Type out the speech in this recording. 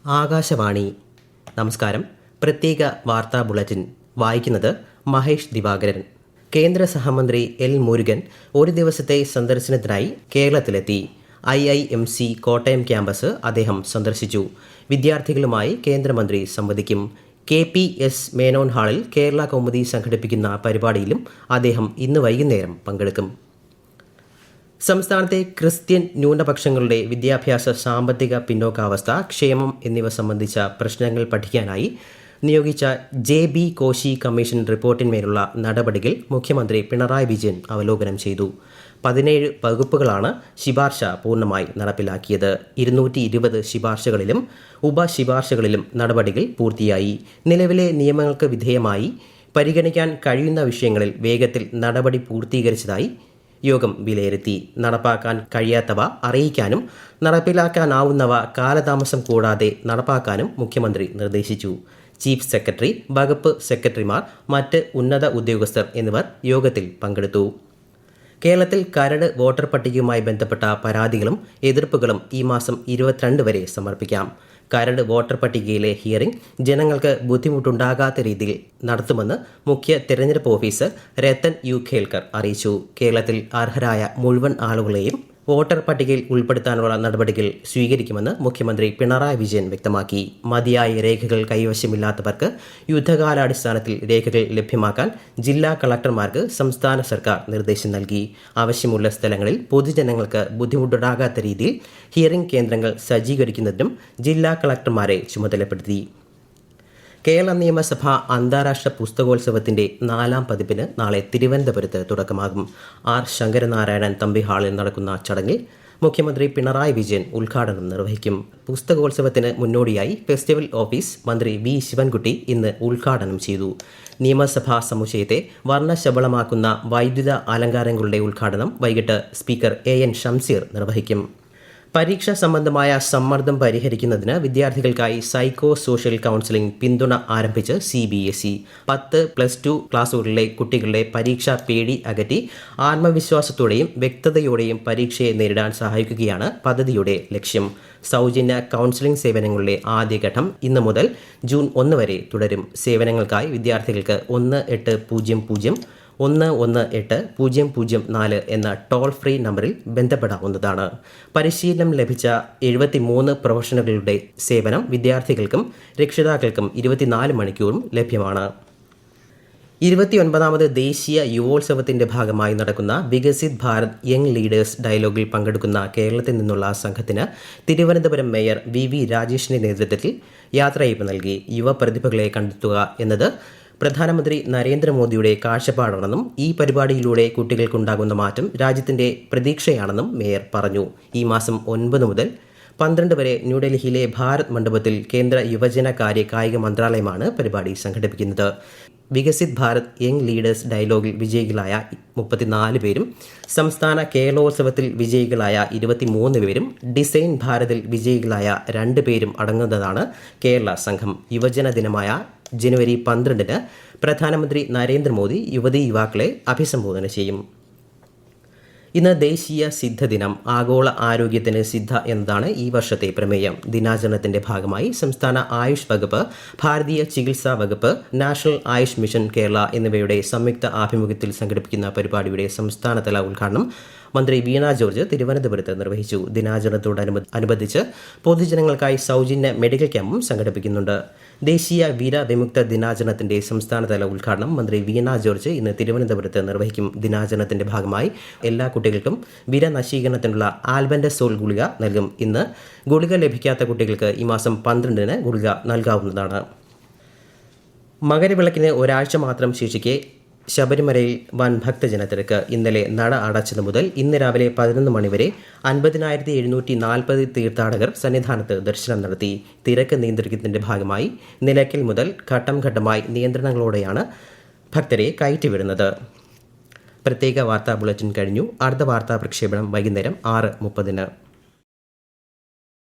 ആകാശവാണി. നമസ്കാരം. പ്രത്യേക വാർത്താ ബുള്ളറ്റിൻ വായിക്കുന്നത് മഹേഷ് ദിവാകരൻ. കേന്ദ്ര സഹമന്ത്രി എൽ മുരുകൻ ഒരു ദിവസത്തെ സന്ദർശനത്തിനായി കേരളത്തിലെത്തി. IIMC കോട്ടയം ക്യാമ്പസ് അദ്ദേഹം സന്ദർശിച്ചു. വിദ്യാർത്ഥികളുമായി കേന്ദ്രമന്ത്രി സംവദിക്കും. KPS മേനോൻ ഹാളിൽ കേരള കൗമുദി സംഘടിപ്പിക്കുന്ന പരിപാടിയിലും അദ്ദേഹം ഇന്ന് വൈകുന്നേരം പങ്കെടുക്കും. സംസ്ഥാനത്തെ ക്രിസ്ത്യൻ ന്യൂനപക്ഷങ്ങളുടെ വിദ്യാഭ്യാസ, സാമ്പത്തിക പിന്നോക്കാവസ്ഥ, ക്ഷേമം എന്നിവ സംബന്ധിച്ച പ്രശ്നങ്ങൾ പഠിക്കാനായി നിയോഗിച്ച JB കോശി കമ്മീഷൻ റിപ്പോർട്ടിന്മേലുള്ള നടപടികൾ മുഖ്യമന്ത്രി പിണറായി വിജയൻ അവലോകനം ചെയ്തു. 17 വകുപ്പുകളാണ് ശിപാർശ പൂർണ്ണമായി നടപ്പിലാക്കിയത്. 220 ശിപാർശകളിലും ഉപശിപാർശകളിലും നടപടികൾ പൂർത്തിയായി. നിലവിലെ നിയമങ്ങൾക്ക് വിധേയമായി പരിഗണിക്കാൻ കഴിയുന്ന വിഷയങ്ങളിൽ വേഗത്തിൽ നടപടി പൂർത്തീകരിച്ചതായി യോഗം വിലയിരുത്തി. നടപ്പാക്കാൻ കഴിയാത്തവ അറിയിക്കാനും നടപ്പിലാക്കാനാവുന്നവ കാലതാമസം കൂടാതെ നടപ്പാക്കാനും മുഖ്യമന്ത്രി നിർദ്ദേശിച്ചു. ചീഫ് സെക്രട്ടറി, വകുപ്പ് സെക്രട്ടറിമാർ, മറ്റ് ഉന്നത ഉദ്യോഗസ്ഥർ എന്നിവർ യോഗത്തിൽ പങ്കെടുത്തു. കേരളത്തിൽ കരട് വോട്ടർ പട്ടികയുമായി ബന്ധപ്പെട്ട പരാതികളും എതിർപ്പുകളും ഈ മാസം 22 വരെ സമർപ്പിക്കാം. കരട് വോട്ടർ പട്ടികയിലെ ഹിയറിംഗ് ജനങ്ങൾക്ക് ബുദ്ധിമുട്ടുണ്ടാകാത്ത രീതിയിൽ നടത്തുമെന്ന് മുഖ്യ തെരഞ്ഞെടുപ്പ് ഓഫീസർ രത്തൻ യു ഖേൽക്കർ അറിയിച്ചു. കേരളത്തിൽ അർഹരായ മുഴുവൻ ആളുകളെയും വോട്ടർ പട്ടികയിൽ ഉൾപ്പെടുത്താനുള്ള നടപടികൾ സ്വീകരിക്കുമെന്ന് മുഖ്യമന്ത്രി പിണറായി വിജയൻ വ്യക്തമാക്കി. മതിയായ രേഖകൾ കൈവശമില്ലാത്തവർക്ക് യുദ്ധകാലാടിസ്ഥാനത്തിൽ രേഖകൾ ലഭ്യമാക്കാൻ ജില്ലാ കളക്ടർമാർക്ക് സംസ്ഥാന സർക്കാർ നിർദ്ദേശം നൽകി. ആവശ്യമുള്ള സ്ഥലങ്ങളിൽ പൊതുജനങ്ങൾക്ക് ബുദ്ധിമുട്ടുണ്ടാകാത്ത രീതിയിൽ ഹിയറിംഗ് കേന്ദ്രങ്ങൾ സജ്ജീകരിക്കുന്നതിനും ജില്ലാ കളക്ടർമാരെ ചുമതലപ്പെടുത്തി. കേരള നിയമസഭ അന്താരാഷ്ട്ര പുസ്തകോത്സവത്തിന്റെ 4ാം പതിപ്പിന് നാളെ തിരുവനന്തപുരത്ത് തുടക്കമാകും. R ശങ്കരനാരായണൻ തമ്പി ഹാളിൽ നടക്കുന്ന ചടങ്ങിൽ മുഖ്യമന്ത്രി പിണറായി വിജയൻ ഉദ്ഘാടനം നിർവഹിക്കും. പുസ്തകോത്സവത്തിന് മുന്നോടിയായി ഫെസ്റ്റിവൽ ഓഫീസ് മന്ത്രി V ശിവൻകുട്ടി ഇന്ന് ഉദ്ഘാടനം ചെയ്തു. നിയമസഭാ സമുച്ചയത്തെ വർണ്ണശബളമാക്കുന്ന വൈദ്യുത അലങ്കാരങ്ങളുടെ ഉദ്ഘാടനം വൈകിട്ട് സ്പീക്കർ AN ഷംസീർ നിർവഹിക്കും. പരീക്ഷാ സംബന്ധമായ സമ്മർദ്ദം പരിഹരിക്കുന്നതിന് വിദ്യാർത്ഥികൾക്കായി സൈക്കോ സോഷ്യൽ കൗൺസിലിംഗ് പിന്തുണ ആരംഭിച്ച് CBSE. 10+2 ക്ലാസുകളിലെ കുട്ടികളുടെ പരീക്ഷാ പേടി അകറ്റി ആത്മവിശ്വാസത്തോടെയും വ്യക്തതയോടെയും പരീക്ഷയെ നേരിടാൻ സഹായിക്കുകയാണ് പദ്ധതിയുടെ ലക്ഷ്യം. സൗജന്യ കൗൺസിലിംഗ് സേവനങ്ങളുടെ ആദ്യഘട്ടം ഇന്ന് മുതൽ ജൂൺ 1 വരെ തുടരും. സേവനങ്ങൾക്കായി വിദ്യാർത്ഥികൾക്ക് 1-800-118-004 എന്ന ടോൾ ഫ്രീ നമ്പറിൽ ബന്ധപ്പെടാവുന്നതാണ്. പരിശീലനം ലഭിച്ച 73 പ്രൊഫഷണലുകളുടെ സേവനം വിദ്യാർത്ഥികൾക്കും രക്ഷിതാക്കൾക്കും 24 മണിക്കൂറും ലഭ്യമാണ്. 29ാമത് ദേശീയ യുവോത്സവത്തിന്റെ ഭാഗമായി നടക്കുന്ന വികസിത് ഭാരത് യങ് ലീഡേഴ്സ് ഡയലോഗിൽ പങ്കെടുക്കുന്ന കേരളത്തിൽ നിന്നുള്ള സംഘത്തിന് തിരുവനന്തപുരം മേയർ VV രാജേഷിന്റെ നേതൃത്വത്തിൽ യാത്രയയപ്പ് നൽകി. യുവ പ്രതിഭകളെ കണ്ടെത്തുക എന്നത് പ്രധാനമന്ത്രി നരേന്ദ്രമോദിയുടെ കാഴ്ചപ്പാടാണെന്നും ഈ പരിപാടിയിലൂടെ കുട്ടികൾക്കുണ്ടാകുന്ന മാറ്റം രാജ്യത്തിന്റെ പ്രതീക്ഷയാണെന്നും മേയർ പറഞ്ഞു. ഈ മാസം 9 മുതൽ 12 വരെ ന്യൂഡൽഹിയിലെ ഭാരത് മണ്ഡപത്തിൽ കേന്ദ്ര യുവജന കാര്യ കായിക മന്ത്രാലയമാണ് പരിപാടി സംഘടിപ്പിക്കുന്നത്. വികസിത് ഭാരത് യങ് ലീഡേഴ്സ് ഡയലോഗിൽ വിജയികളായ 34 പേരും സംസ്ഥാന കേരളോത്സവത്തിൽ വിജയികളായ 23 പേരും ഡിസൈൻ ഭാരതിൽ വിജയികളായ 2 പേരും അടങ്ങുന്നതാണ് കേരള സംഘം. യുവജന ദിനമായ ജനുവരി 12-ന് പ്രധാനമന്ത്രി നരേന്ദ്രമോദി യുവതീ യുവാക്കളെ അഭിസംബോധന ചെയ്യും. ഇന്ന് ദേശീയ സിദ്ധ ദിനം. ആഗോള ആരോഗ്യത്തിന് സിദ്ധ എന്നതാണ് ഈ വർഷത്തെ പ്രമേയം. ദിനാചരണത്തിന്റെ ഭാഗമായി സംസ്ഥാന ആയുഷ് വകുപ്പ്, ഭാരതീയ ചികിത്സാ വകുപ്പ്, നാഷണൽ ആയുഷ് മിഷൻ കേരള എന്നിവയുടെ സംയുക്ത ആഭിമുഖ്യത്തിൽ സംഘടിപ്പിക്കുന്ന പരിപാടിയുടെ സംസ്ഥാനതല ഉദ്ഘാടനം മന്ത്രി വീണ ജോർജ് തിരുവനന്തപുരത്ത് നിർവഹിച്ചു. ദിനാചരണത്തോടനുബന്ധിച്ച് പൊതുജനങ്ങൾക്കായി സൗജന്യ മെഡിക്കൽ ക്യാമ്പും സംഘടിപ്പിക്കുന്നുണ്ട്. ദേശീയ വീരവിമുക്ത ദിനാചരണത്തിന്റെ സംസ്ഥാനതല ഉദ്ഘാടനം മന്ത്രി വീണ ജോർജ് ഇന്ന് തിരുവനന്തപുരത്ത് നിർവഹിക്കും. ദിനാചരണത്തിന്റെ ഭാഗമായി എല്ലാ കുട്ടികൾക്കും വിരനശീകരണത്തിനുള്ള ആൽബൻഡസോൾ ഗുളിക നൽകും. ഇന്ന് ഗുളിക ലഭിക്കാത്ത കുട്ടികൾക്ക് ഈ മാസം 12-ന് ഗുളിക നൽകാവുന്നതാണ്. മകരവിളക്കിന് ഒരാഴ്ച മാത്രം ശേഷിക്കെ ശബരിമലയിൽ വൻ ഭക്തജനത്തിരക്ക്. ഇന്നലെ നട അടച്ചത് മുതൽ ഇന്ന് രാവിലെ 11 മണിവരെ 50,740 തീർത്ഥാടകർ സന്നിധാനത്ത് ദർശനം നടത്തി. തിരക്ക് നിയന്ത്രിക്കുന്നതിന്റെ ഭാഗമായി നിലയ്ക്കൽ മുതൽ ഘട്ടം ഘട്ടമായി നിയന്ത്രണങ്ങളോടെയാണ് ഭക്തരെ കയറ്റിവിടുന്നത്. പ്രത്യേക വാർത്താ ബുള്ളറ്റിൻ കഴിഞ്ഞു. അടുത്ത വാർത്താ പ്രക്ഷേപണം വൈകുന്നേരം 6:30-ന്.